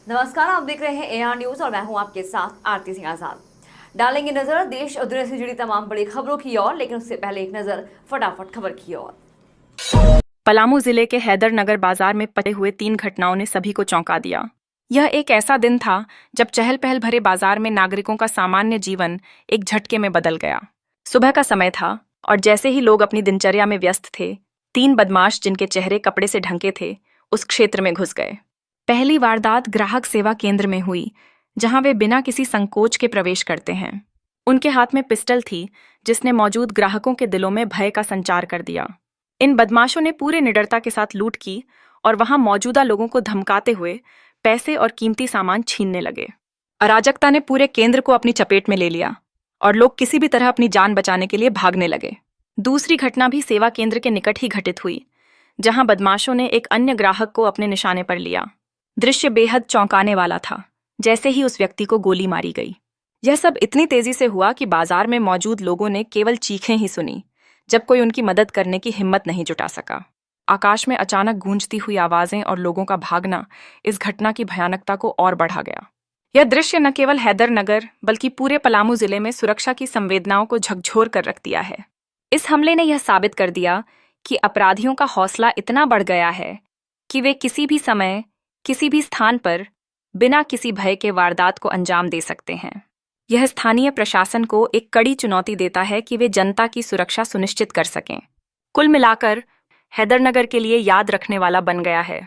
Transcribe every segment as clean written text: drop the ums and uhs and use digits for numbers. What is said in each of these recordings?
नमस्कार, आप देख रहे हैं एआर न्यूज और मैं हूं आपके साथ आरती सिंह आजाद। डालेंगे नजर देश और दुनिया से जुड़ी तमाम बड़ी खबरों की ओर, लेकिन उससे पहले एक नजर फटाफट खबर की ओर। पलामू जिले के हैदरनगर बाजार में पड़े हुए 3 घटनाओं ने सभी को चौंका दिया। यह एक ऐसा दिन था जब चहल पहल भरे बाजार में नागरिकों का सामान्य जीवन एक झटके में बदल गया। सुबह का समय था और जैसे ही लोग अपनी दिनचर्या में व्यस्त थे, 3 बदमाश जिनके चेहरे कपड़े से ढंके थे उस क्षेत्र में घुस गए। पहली वारदात ग्राहक सेवा केंद्र में हुई, जहां वे बिना किसी संकोच के प्रवेश करते हैं। उनके हाथ में पिस्टल थी जिसने मौजूद ग्राहकों के दिलों में भय का संचार कर दिया। इन बदमाशों ने पूरे निडरता के साथ लूट की और वहां मौजूदा लोगों को धमकाते हुए पैसे और कीमती सामान छीनने लगे। अराजकता ने पूरे केंद्र को अपनी चपेट में ले लिया और लोग किसी भी तरह अपनी जान बचाने के लिए भागने लगे। दूसरी घटना भी सेवा केंद्र के निकट ही घटित हुई, जहां बदमाशों ने एक अन्य ग्राहक को अपने निशाने पर लिया। दृश्य बेहद चौंकाने वाला था। जैसे ही उस व्यक्ति को गोली मारी गई, यह सब इतनी तेजी से हुआ कि बाजार में मौजूद लोगों ने केवल चीखें ही सुनी, जब कोई उनकी मदद करने की हिम्मत नहीं जुटा सका। आकाश में अचानक गूंजती हुई आवाजें और लोगों का भागना इस घटना की भयानकता को और बढ़ा गया। यह दृश्य न केवल हैदरनगर बल्कि पूरे पलामू जिले में सुरक्षा की संवेदनाओं को झकझोर कर रख दिया है। इस हमले ने यह साबित कर दिया कि अपराधियों का हौसला इतना बढ़ गया है कि वे किसी भी समय किसी भी स्थान पर बिना किसी भय के वारदात को अंजाम दे सकते हैं। यह स्थानीय प्रशासन को एक कड़ी चुनौती देता है कि वे जनता की सुरक्षा सुनिश्चित कर सकें। कुल मिलाकर हैदरनगर के लिए याद रखने वाला बन गया है।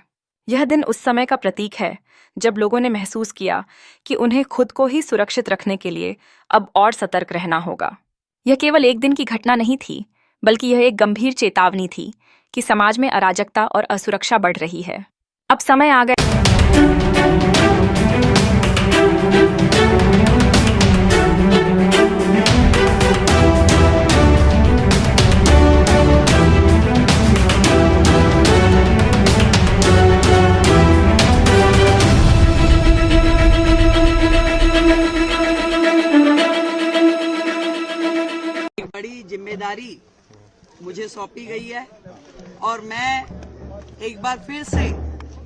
यह दिन उस समय का प्रतीक है जब लोगों ने महसूस किया कि उन्हें खुद को ही सुरक्षित रखने के लिए अब और सतर्क रहना होगा। यह केवल एक दिन की घटना नहीं थी, बल्कि यह एक गंभीर चेतावनी थी कि समाज में अराजकता और असुरक्षा बढ़ रही है। अब समय आ गया बड़ी जिम्मेदारी मुझे सौंपी गई है और मैं एक बार फिर से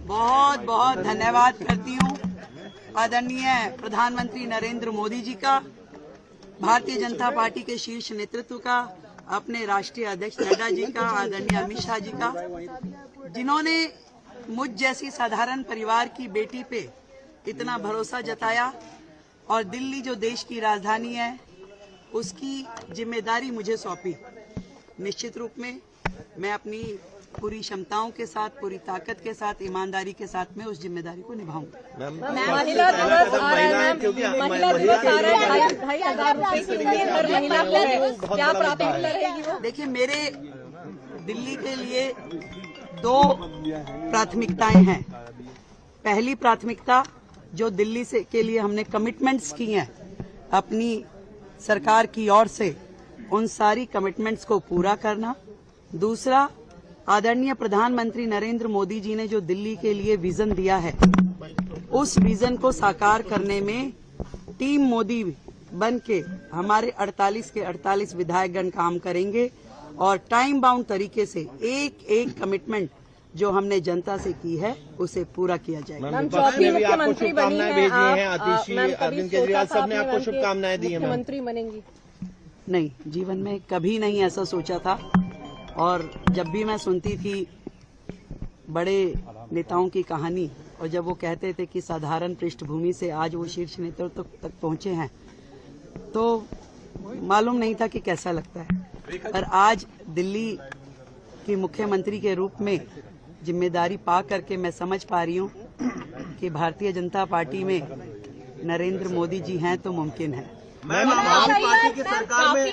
बहुत बहुत धन्यवाद करती हूँ आदरणीय प्रधानमंत्री नरेंद्र मोदी जी का, भारतीय जनता पार्टी के शीर्ष नेतृत्व का, अपने राष्ट्रीय अध्यक्ष नड्डा जी का, आदरणीय अमित शाह जी का, जिन्होंने मुझ जैसी साधारण परिवार की बेटी पे इतना भरोसा जताया और दिल्ली जो देश की राजधानी है उसकी जिम्मेदारी मुझे सौंपी। निश्चित रूप में मैं अपनी पूरी क्षमताओं के साथ, पूरी ताकत के साथ, ईमानदारी के साथ में उस जिम्मेदारी को निभाऊंगा। महिला दिवस आ रहा है, महिला दिवस आ रहा है, 2,500 रुपए की हर महिला को क्या प्राथमिकता रहेगी वो? देखिए, मेरे दिल्ली के लिए 2 प्राथमिकताएं हैं। पहली प्राथमिकता जो दिल्ली से के लिए हमने कमिटमेंट्स की हैं अपनी सरकार की ओर से, उन सारी कमिटमेंट्स को पूरा करना। दूसरा, आदरणीय प्रधानमंत्री नरेंद्र मोदी जी ने जो दिल्ली के लिए विजन दिया है, उस विजन को साकार करने में टीम मोदी बन के हमारे 48 के 48 विधायकगण काम करेंगे और टाइम बाउंड तरीके से एक एक कमिटमेंट जो हमने जनता से की है उसे पूरा किया जाएगा। मुख्यमंत्री बनी है, अरविंद केजरीवाल सब ने आपको शुभकामनाएं दी हैं। मुख्यमंत्री बनेंगी? नहीं, जीवन में कभी नहीं ऐसा सोचा था। और जब भी मैं सुनती थी बड़े नेताओं की कहानी और जब वो कहते थे कि साधारण पृष्ठभूमि से आज वो शीर्ष नेतृत्व तक पहुंचे हैं, तो मालूम नहीं था कि कैसा लगता है। पर आज दिल्ली की मुख्यमंत्री के रूप में जिम्मेदारी पा करके मैं समझ पा रही हूँ कि भारतीय जनता पार्टी में नरेंद्र मोदी जी हैं तो मुमकिन है। मैम, आम पार्टी की सरकार में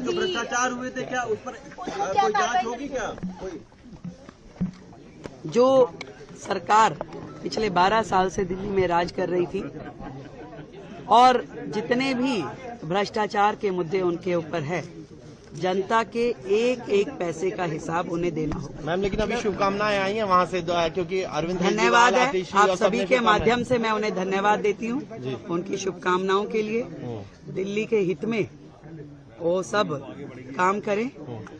जो भ्रष्टाचार हुए थे, क्या उस पर कोई जांच होगी क्या? जो सरकार पिछले 12 साल से दिल्ली में राज कर रही थी, और जितने भी भ्रष्टाचार के मुद्दे उनके ऊपर है, जनता के एक एक पैसे का हिसाब उन्हें देना होगा। मैम लेकिन अभी शुभकामनाएं आई हैं वहाँ से, क्योंकि अरविंद धन्यवाद है आप सभी के माध्यम से, मैं उन्हें धन्यवाद देती हूँ उनकी शुभकामनाओं के लिए। दिल्ली के हित में वो सब काम करें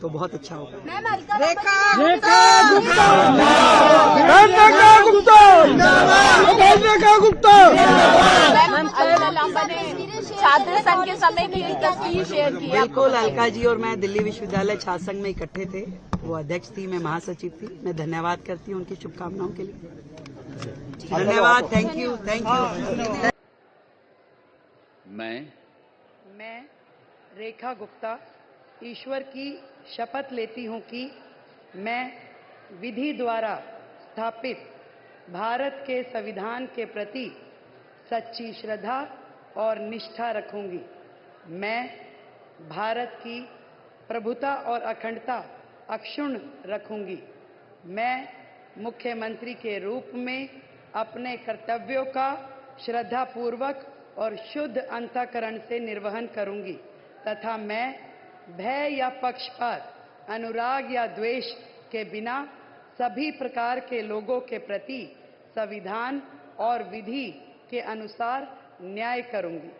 तो बहुत अच्छा होगा। छात्र संघ के समय की तस्वीर शेयर की। बिल्कुल, अलका जी और मैं दिल्ली विश्वविद्यालय छात्र संघ में इकट्ठे थे, वो अध्यक्ष थी, मैं महासचिव थी। मैं धन्यवाद करती हूँ उनकी शुभकामनाओं के लिए। धन्यवाद, थैंक यू, थैंक यू। मैं रेखा गुप्ता ईश्वर की शपथ लेती हूँ कि मैं विधि द्वारा स्थापित भारत के संविधान के प्रति सच्ची श्रद्धा और निष्ठा रखूंगी। मैं भारत की प्रभुता और अखंडता अक्षुण्ण रखूंगी। मैं मुख्यमंत्री के रूप में अपने कर्तव्यों का श्रद्धापूर्वक और शुद्ध अंतःकरण से निर्वहन करूंगी तथा मैं भय या पक्षपात, अनुराग या द्वेष के बिना सभी प्रकार के लोगों के प्रति संविधान और विधि के अनुसार न्याय करूंगी।